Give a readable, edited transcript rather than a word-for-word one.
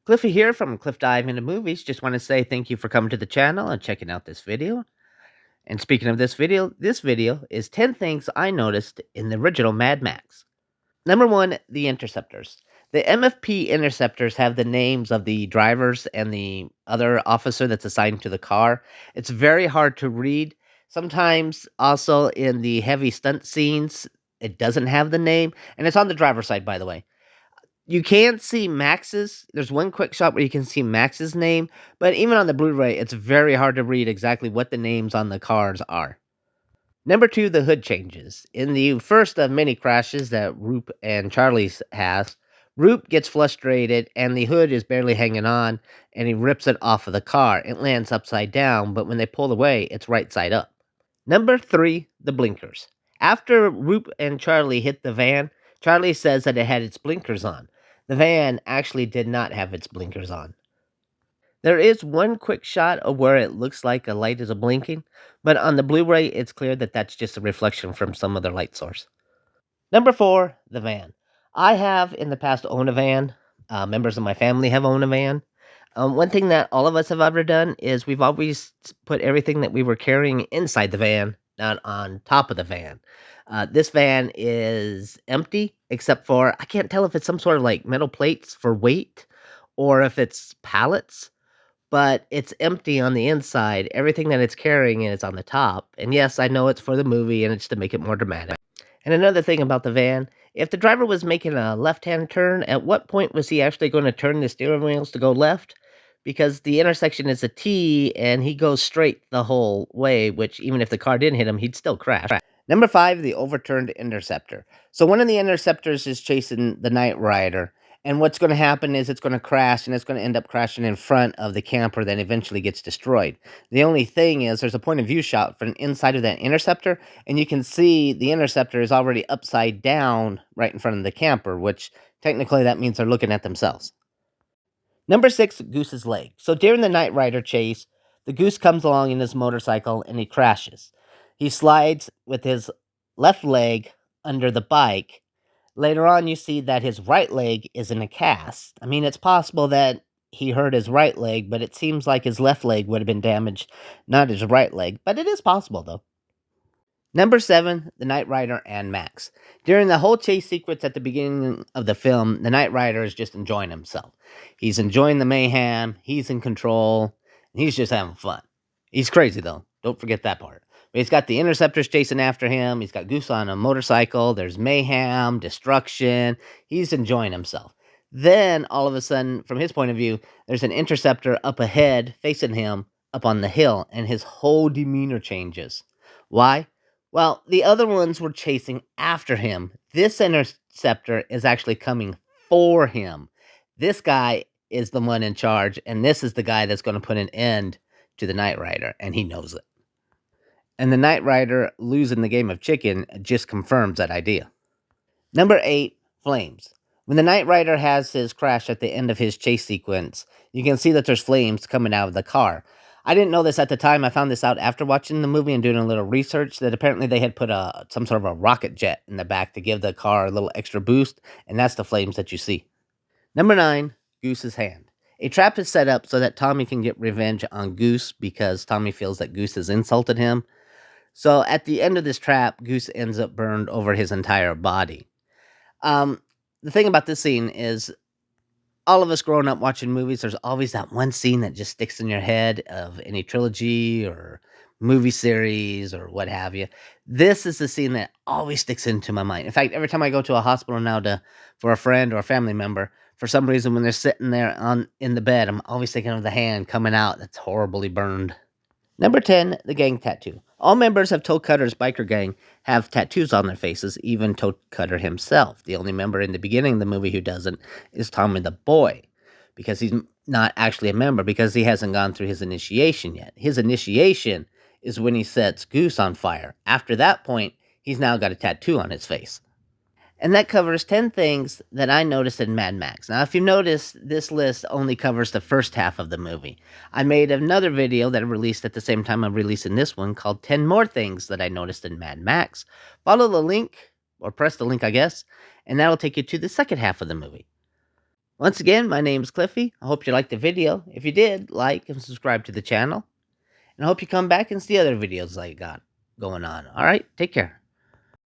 Cliffy here from Cliff Dive into Movies. Just want to say thank you for coming to the channel and checking out this video. And speaking of this video is 10 things I noticed in the original Mad Max. Number 1, the Interceptors. The MFP Interceptors have the names of the drivers and the other officer that's assigned to the car. It's very hard to read. Sometimes also in the heavy stunt scenes, it doesn't have the name. And it's on the driver's side, by the way. You can see Max's. There's one quick shot where you can see Max's name, but even on the Blu-ray, it's very hard to read exactly what the names on the cars are. Number 2, the hood changes. In the first of many crashes that Roop and Charlie's has, Roop gets frustrated and the hood is barely hanging on, and he rips it off of the car. It lands upside down, but when they pull away, it's right side up. Number 3, the blinkers. After Roop and Charlie hit the van, Charlie says that it had its blinkers on. The van actually did not have its blinkers on. There is one quick shot of where it looks like a light is blinking, but on the Blu-ray, it's clear that that's just a reflection from some other light source. Number 4, the van. I have in the past owned a van. Members of my family have owned a van. One thing that all of us have ever done is we've always put everything that we were carrying inside the van, not on top of the van. This van is empty, except for, I can't tell if it's some sort of like metal plates for weight or if it's pallets, but it's empty on the inside. Everything that it's carrying is on the top. And yes, I know it's for the movie and it's to make it more dramatic. And another thing about the van, if the driver was making a left-hand turn, at what point was he actually going to turn the steering wheels to go left? Because the intersection is a T and he goes straight the whole way, which even if the car didn't hit him, he'd still crash. Number 5, the Overturned Interceptor. So one of the Interceptors is chasing the Nightrider, and what's going to happen is it's going to crash, and it's going to end up crashing in front of the camper that eventually gets destroyed. The only thing is there's a point of view shot from inside of that Interceptor, and you can see the Interceptor is already upside down right in front of the camper, which technically that means they're looking at themselves. Number 6, Goose's leg. So during the Nightrider chase, the Goose comes along in his motorcycle and he crashes. He slides with his left leg under the bike. Later on, you see that his right leg is in a cast. I mean, it's possible that he hurt his right leg, but it seems like his left leg would have been damaged, not his right leg. But it is possible, though. Number 7, the Nightrider and Max. During the whole chase sequence at the beginning of the film, the Nightrider is just enjoying himself. He's enjoying the mayhem, he's in control, and he's just having fun. He's crazy, though. Don't forget that part. But he's got the Interceptors chasing after him, he's got Goose on a motorcycle, there's mayhem, destruction, he's enjoying himself. Then, all of a sudden, from his point of view, there's an Interceptor up ahead, facing him, up on the hill, and his whole demeanor changes. Why? Well, the other ones were chasing after him. This Interceptor is actually coming for him. This guy is the one in charge, and this is the guy that's going to put an end to the Nightrider, and he knows it. And the Nightrider losing the game of chicken just confirms that idea. Number 8, flames. When the Nightrider has his crash at the end of his chase sequence, you can see that there's flames coming out of the car. I didn't know this at the time. I found this out after watching the movie and doing a little research, that apparently they had put some sort of a rocket jet in the back to give the car a little extra boost, and that's the flames that you see. Number 9, Goose's hand. A trap is set up so that Tommy can get revenge on Goose because Tommy feels that Goose has insulted him. So at the end of this trap, Goose ends up burned over his entire body. The thing about this scene is, all of us growing up watching movies, there's always that one scene that just sticks in your head of any trilogy or movie series or what have you. This is the scene that always sticks into my mind. In fact, every time I go to a hospital now for a friend or a family member, for some reason when they're sitting there in the bed, I'm always thinking of the hand coming out that's horribly burned. Number 10, the gang tattoo. All members of Toe Cutter's biker gang have tattoos on their faces, even Toe Cutter himself. The only member in the beginning of the movie who doesn't is Tommy the Boy, because he's not actually a member, because he hasn't gone through his initiation yet. His initiation is when he sets Goose on fire. After that point, he's now got a tattoo on his face. And that covers 10 things that I noticed in Mad Max. Now, if you notice, this list only covers the first half of the movie. I made another video that I released at the same time I'm releasing this one called 10 More Things That I Noticed in Mad Max. Follow the link, or press the link, I guess, and that'll take you to the second half of the movie. Once again, my name's Cliffy. I hope you liked the video. If you did, like and subscribe to the channel. And I hope you come back and see other videos I got going on. All right, take care.